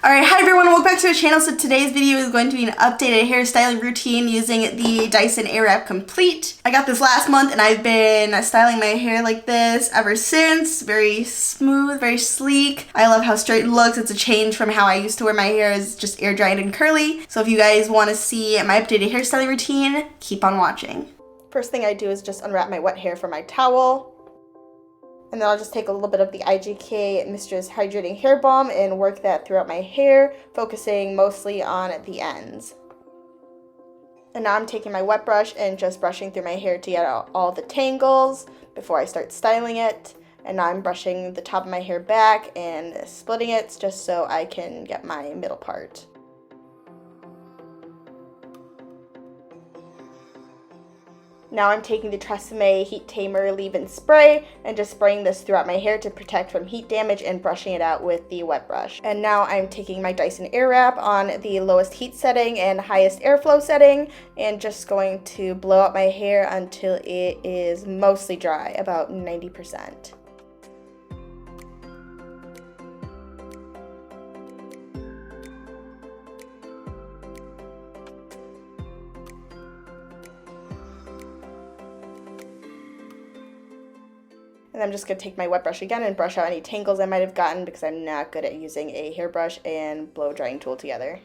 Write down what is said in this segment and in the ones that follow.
Alright, hi everyone, welcome back to the channel. So today's video is going to be an updated hairstyling routine using the Dyson Airwrap Complete. I got this last month and I've been styling my hair like this ever since. Very smooth, very sleek. I love how straight it looks. It's a change from how I used to wear my hair, is just air dried and curly. So if you guys want to see my updated hairstyling routine, keep on watching. First thing I do is just unwrap my wet hair from my towel. And then I'll just take a little bit of the IGK Mistress Hydrating Hair Balm and work that throughout my hair, focusing mostly on the ends. And now I'm taking my wet brush and just brushing through my hair to get out all the tangles before I start styling it. And now I'm brushing the top of my hair back and splitting it just so I can get my middle part. Now I'm taking the Tresemme Heat Tamer Leave-In Spray and just spraying this throughout my hair to protect from heat damage and brushing it out with the wet brush. And now I'm taking my Dyson Airwrap on the lowest heat setting and highest airflow setting and just going to blow out my hair until it is mostly dry, about 90%. And I'm just going to take my wet brush again and brush out any tangles I might have gotten because I'm not good at using a hairbrush and blow drying tool together.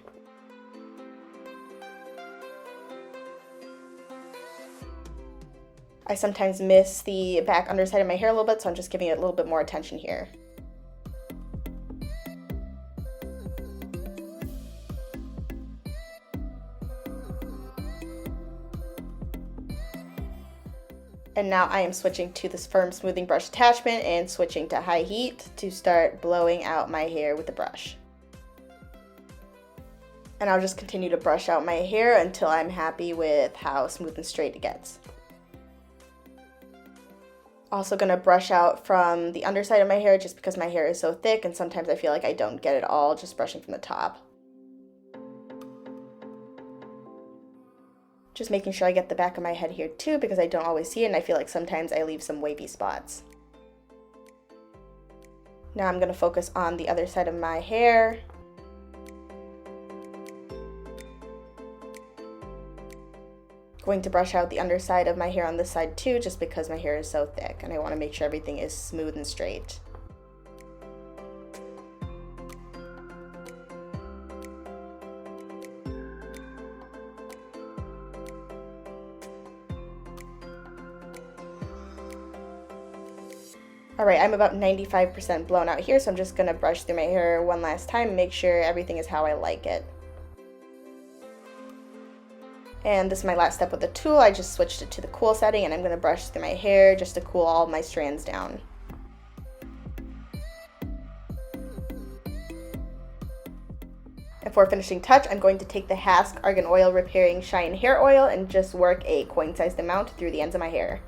I sometimes miss the back underside of my hair a little bit, so I'm just giving it a little bit more attention here. And now I am switching to this firm smoothing brush attachment and switching to high heat to start blowing out my hair with the brush. And I'll just continue to brush out my hair until I'm happy with how smooth and straight it gets. Also going to brush out from the underside of my hair just because my hair is so thick and sometimes I feel like I don't get it all just brushing from the top. Just making sure I get the back of my head here too because I don't always see it and I feel like sometimes I leave some wavy spots. Now I'm going to focus on the other side of my hair. Going to brush out the underside of my hair on this side too just because my hair is so thick and I want to make sure everything is smooth and straight. Alright, I'm about 95% blown out here, so I'm just going to brush through my hair one last time and make sure everything is how I like it. And this is my last step with the tool. I just switched it to the cool setting and I'm going to brush through my hair just to cool all my strands down. And for a finishing touch, I'm going to take the Hask Argan Oil Repairing Shine Hair Oil and just work a coin-sized amount through the ends of my hair.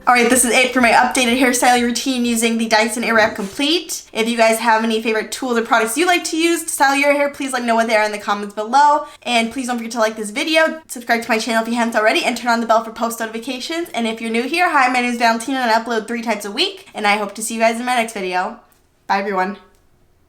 Alright, this is it for my updated hairstyling routine using the Dyson Airwrap Complete. If you guys have any favorite tools or products you like to use to style your hair, please let me know what they are in the comments below. And please don't forget to like this video, subscribe to my channel if you haven't already, and turn on the bell for post notifications. And if you're new here, hi, my name is Valentina and I upload 3 times a week. And I hope to see you guys in my next video. Bye everyone.